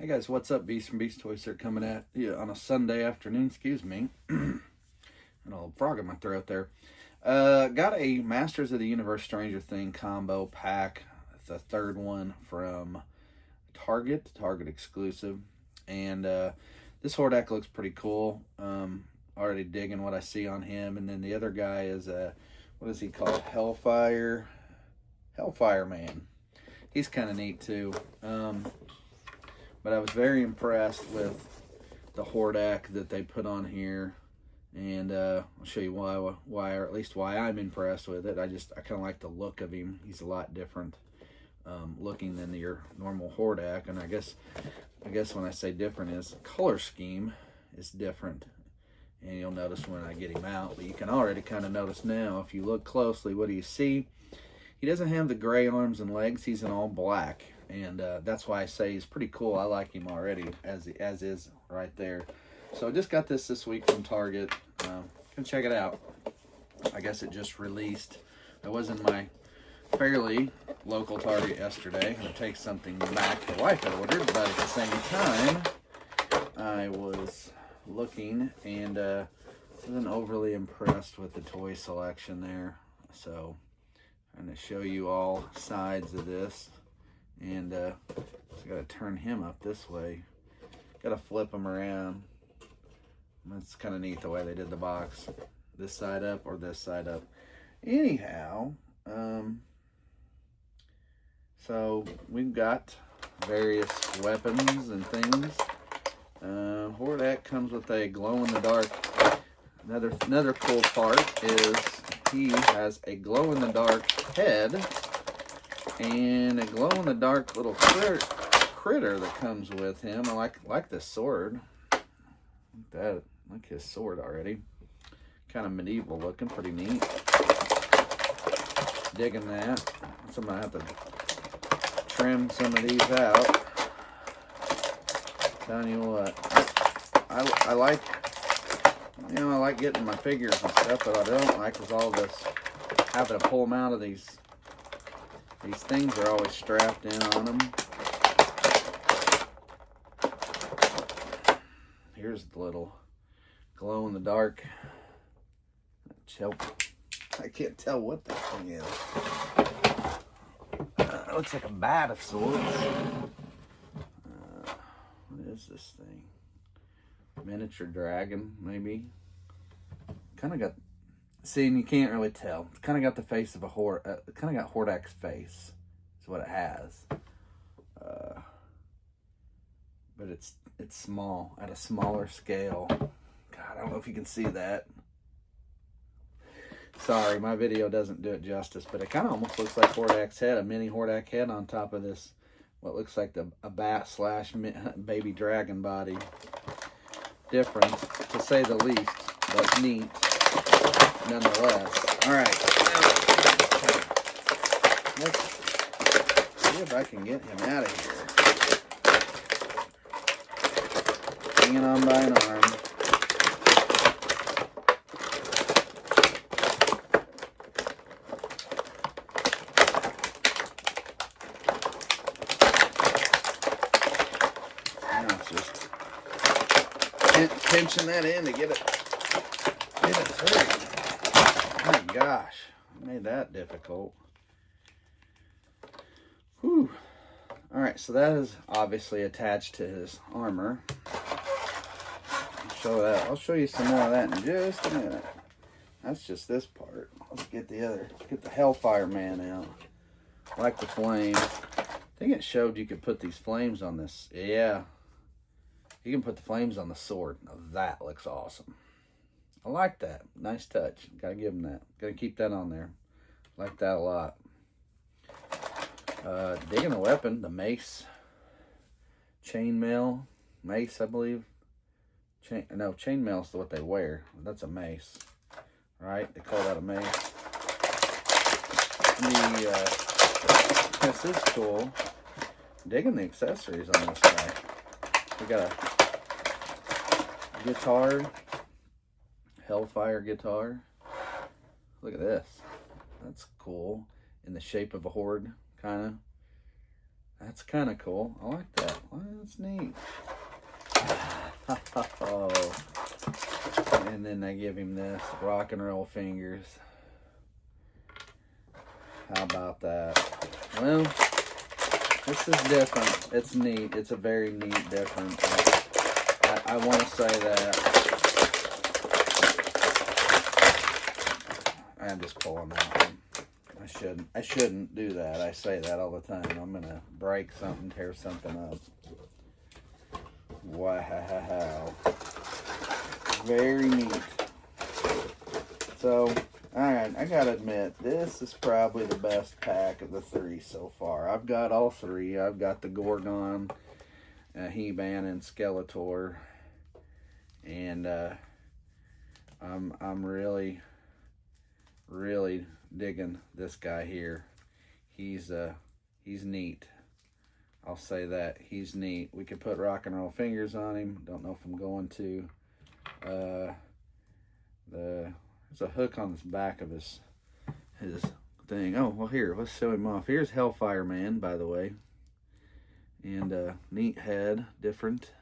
Hey guys, what's up? Beast from Beast Toys here, coming at you on a Sunday afternoon, excuse me. An old frog in my throat there. Got a Masters of the Universe Stranger Thing combo pack. It's the third one from Target exclusive. And this Hordak looks pretty cool. Already digging what I see on him. And then the other guy is, what is he called? Hellfire Man. He's kind of neat too. But I was very impressed with the Hordak that they put on here, and I'll show you why, or at least why I'm impressed with it. I kind of like the look of him. He's a lot different looking than your normal Hordak, and I guess when I say different is color scheme is different, and you'll notice when I get him out. But you can already kind of notice now if you look closely. What do you see? He doesn't have the gray arms and legs. He's in all black. And that's why I say he's pretty cool. I like him already as is right there. So I just got this week from Target. Come check it out. I guess it just released. I was in my fairly local Target yesterday. I'm going to take something back the wife had ordered. But at the same time, I was looking and wasn't overly impressed with the toy selection there. So I'm going to show you all sides of this. And so I got to turn him up this way. Got to flip him around. That's kind of neat the way they did the box. This side up or this side up. Anyhow, so we've got various weapons and things. Hordak comes with a glow-in-the-dark. Another cool part is he has a glow-in-the-dark head and a glow-in-the-dark little critter that comes with him. I like this sword. I like his sword already. Kind of medieval looking, pretty neat. Digging that. So I'm gonna have to trim some of these out. Telling you what, I like, I like getting my figures and stuff, but I don't like is all this having to pull them out of these. These things are always strapped in on them. Here's the little glow-in-the-dark. I can't tell what that thing is. It looks like a bat of sorts. What is this thing? Miniature dragon, maybe. Kind of got... See, and you can't really tell. It's kind of got the face of a kind of got Hordak's face. Is what it has. But it's small, at a smaller scale. God, I don't know if you can see that. Sorry, my video doesn't do it justice, but it kind of almost looks like Hordak's head, a mini Hordak head on top of this, what looks like a bat slash baby dragon body. Different, to say the least, but neat. Nonetheless. Alright. Let's see if I can get him out of here. Hanging on by an arm. Now it's just pinching that in to get it through. Oh my gosh, I made that difficult. Whew. Alright, so that is obviously attached to his armor. I'll show you some more of that in just a minute. That's just this part. Let's get the Hellfire Man out. I like the flames. I think it showed you could put these flames on this. Yeah. You can put the flames on the sword. Now that looks awesome. I like that. Nice touch. Gotta give him that. Gotta keep that on there. Like that a lot. Digging the weapon, the mace. Chainmail. Mace, I believe. Chainmail's what they wear. That's a mace. Right? They call that a mace. This is cool. Digging the accessories on this guy. We got a guitar. Hellfire guitar. Look at this. That's cool. In the shape of a horde, kind of. That's kind of cool. I like that. Well, That's neat. Oh. And then they give him this rock and roll fingers. How about that? Well, this is different. It's neat. It's a very neat different. I want to say that. I'm just pulling that one. I shouldn't do that. I say that all the time. I'm gonna break something, tear something up. Wow. Very neat. So, alright, I gotta admit, this is probably the best pack of the three so far. I've got all three. I've got the Gorgon, He-Man, and Skeletor. And I'm really digging this guy here. He's neat. I'll say that. He's neat. We could put rock and roll fingers on him. Don't know if I'm going to. There's a hook on the back of his thing. Oh, well, here, let's show him off. Here's Hellfire Man, by the way. And neat head, different.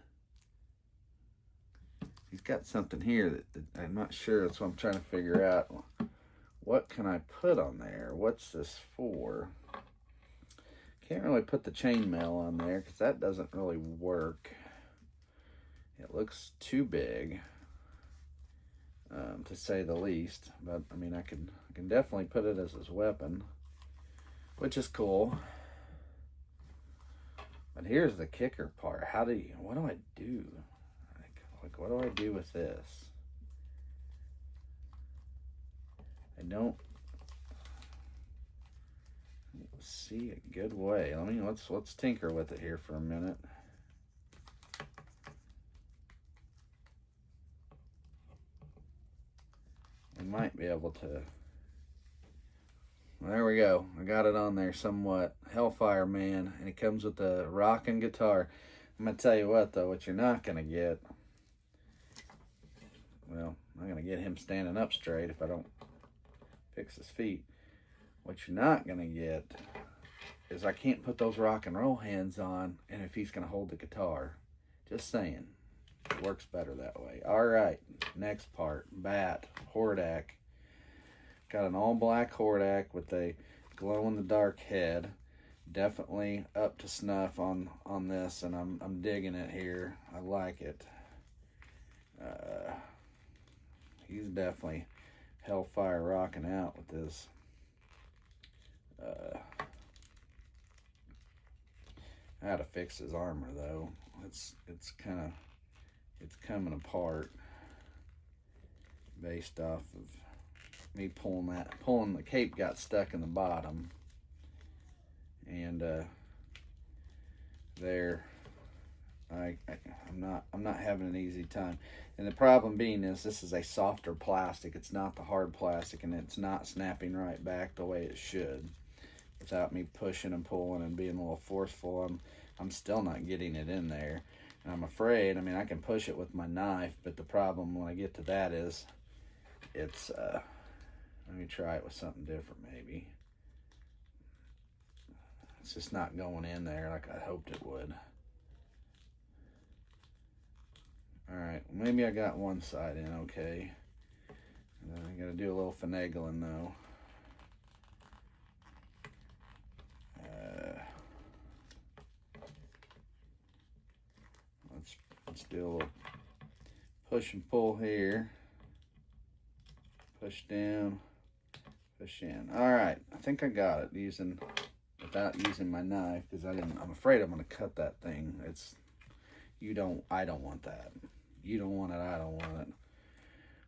He's got something here that I'm not sure. That's what I'm trying to figure out. What can I put on there? What's this for? Can't really put the chainmail on there because that doesn't really work. It looks too big, to say the least. But I mean, I can definitely put it as his weapon, which is cool. But here's the kicker part. What do I do? Like what do I do with this? I don't see a good way. Let's tinker with it here for a minute. We might be able to. There we go. I got it on there somewhat. Hellfire Man, and it comes with a rocking guitar. I'm gonna tell you what though, what you're not gonna get. Well, I'm gonna get him standing up straight if I don't fix his feet. What you're not gonna get is I can't put those rock and roll hands on, and if he's gonna hold the guitar. Just saying. It works better that way. Alright, next part. Bat, Hordak. Got an all black Hordak with a glow in the dark head. Definitely up to snuff on this, and I'm digging it here. I like it. He's definitely Hellfire rocking out with this. I had to fix his armor though. It's coming apart based off of me pulling the cape got stuck in the bottom, and there I'm not having an easy time. And the problem being is this is a softer plastic. It's not the hard plastic, and it's not snapping right back the way it should. Without me pushing and pulling and being a little forceful, I'm still not getting it in there. And I'm afraid, I mean, I can push it with my knife, but the problem when I get to that is it's let me try it with something different maybe. It's just not going in there like I hoped it would. Alright, maybe I got one side in okay. I gotta do a little finagling though. Let's do a little push and pull here. Push down, push in. Alright, I think I got it without using my knife, because I'm afraid I'm gonna cut that thing. I don't want that. You don't want it, I don't want it.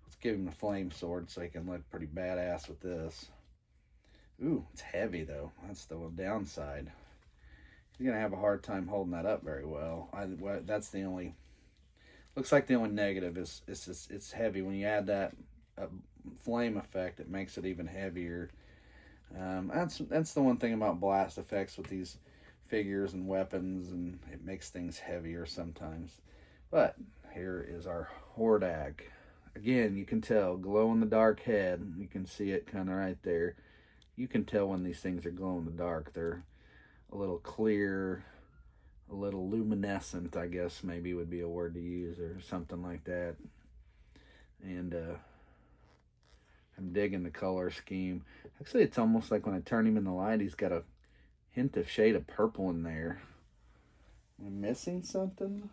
Let's give him the flame sword so he can look pretty badass with this. Ooh, it's heavy though. That's the downside. He's gonna have a hard time holding that up very well. That's the only. Looks like the only negative is it's heavy. When you add that flame effect, it makes it even heavier. That's the one thing about blast effects with these figures and weapons, and it makes things heavier sometimes. But here is our Hordak. Again, you can tell, glow in the dark head. You can see it kind of right there. You can tell when these things are glow in the dark. They're a little clear, a little luminescent, I guess maybe would be a word to use, or something like that. And I'm digging the color scheme. Actually, it's almost like when I turn him in the light, he's got a hint of shade of purple in there. Am I missing something?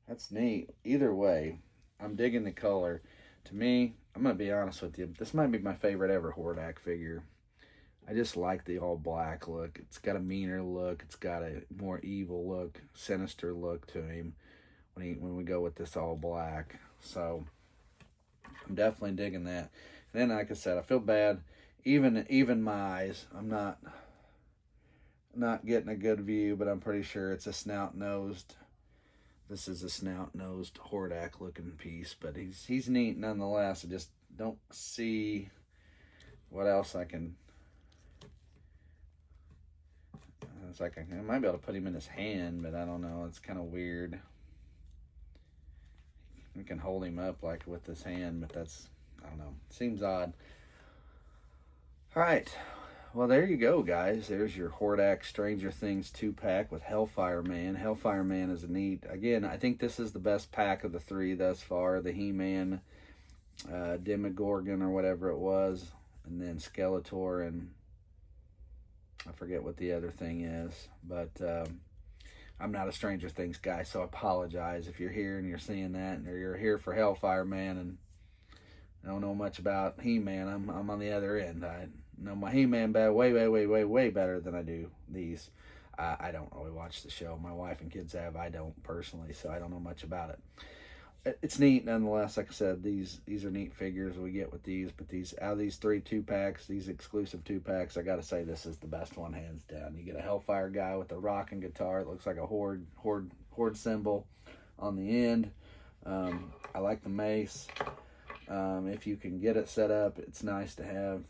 That's neat. Either way, I'm digging the color. To me, I'm going to be honest with you, this might be my favorite ever Hordak figure. I just like the all black look. It's got a meaner look. It's got a more evil look, sinister look to him when we go with this all black. So I'm definitely digging that. And then, like I said, I feel bad. Even my eyes, I'm not getting a good view, but I'm pretty sure it's a snout-nosed. This is a snout-nosed Hordak looking piece, but he's neat nonetheless. I just don't see what else I can. It's like I might be able to put him in his hand, but I don't know. It's kind of weird. You can hold him up like with his hand, but that's, I don't know. Seems odd. All right. Well, there you go, guys. There's your Hordak Stranger Things 2-pack with Hellfire Man. Hellfire Man is neat. Again, I think this is the best pack of the three thus far. The He-Man, Demogorgon, or whatever it was, and then Skeletor, and I forget what the other thing is. But I'm not a Stranger Things guy, so I apologize if you're here and you're seeing that, or you're here for Hellfire Man and I don't know much about He-Man. I'm on the other end. I know my He-Man way better than I do these. I don't really watch the show. My wife and kids have. I don't personally, so I don't know much about it. It's neat nonetheless. Like I said, these are neat figures we get with these. But these, out of these 3 2-packs, these exclusive 2-packs, I gotta say this is the best one hands down. You get a Hellfire guy with a rocking guitar. It looks like a horde symbol on the end. I like the mace. If you can get it set up, it's nice to have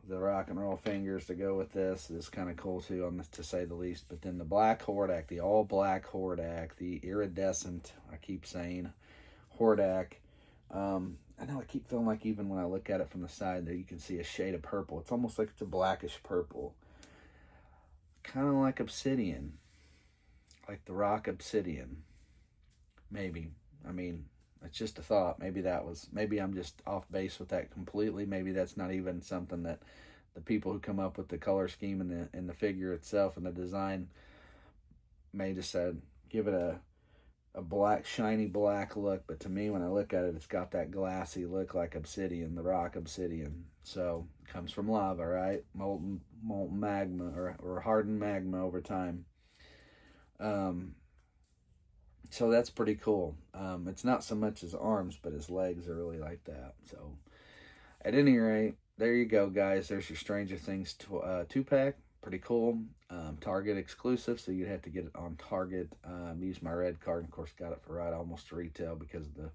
the rock and roll fingers to go with this. It's kind of cool too, to say the least. But then the black Hordak, the all black Hordak, the iridescent, I keep saying, Hordak. I know I keep feeling like even when I look at it from the side there, you can see a shade of purple. It's almost like it's a blackish purple. Kind of like obsidian. Like the rock obsidian. Maybe. I mean, it's just a thought. Maybe I'm just off base with that completely. Maybe that's not even something that the people who come up with the color scheme and the figure itself and the design may just said, give it a black, shiny black look. But to me, when I look at it, it's got that glassy look like obsidian, the rock obsidian. So it comes from lava, right? Molten magma or hardened magma over time. So that's pretty cool. It's not so much his arms, but his legs are really like that. So at any rate, there you go, guys. There's your Stranger Things 2-pack. Pretty cool. Target exclusive, so you'd have to get it on Target. Use my red card. Of course, got it for right almost retail because of the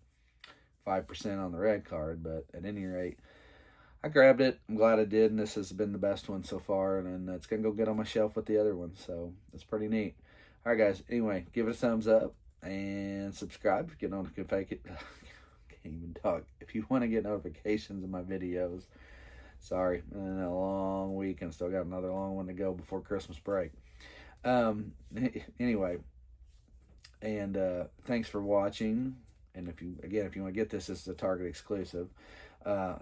5% on the red card. But at any rate, I grabbed it. I'm glad I did, and this has been the best one so far. And it's going to go get on my shelf with the other ones. So it's pretty neat. All right, guys. Anyway, give it a thumbs up. And subscribe to get notifications. Can't even talk. If you want to get notifications of my videos. Sorry, been a long week and still got another long one to go before Christmas break. Anyway, and thanks for watching. And if you want to get this is a Target exclusive. I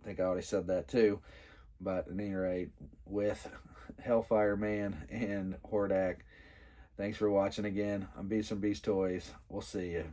think I already said that too. But at any rate, with Hellfire Man and Hordak. Thanks for watching again. I'm Beast from Beast Toys. We'll see you.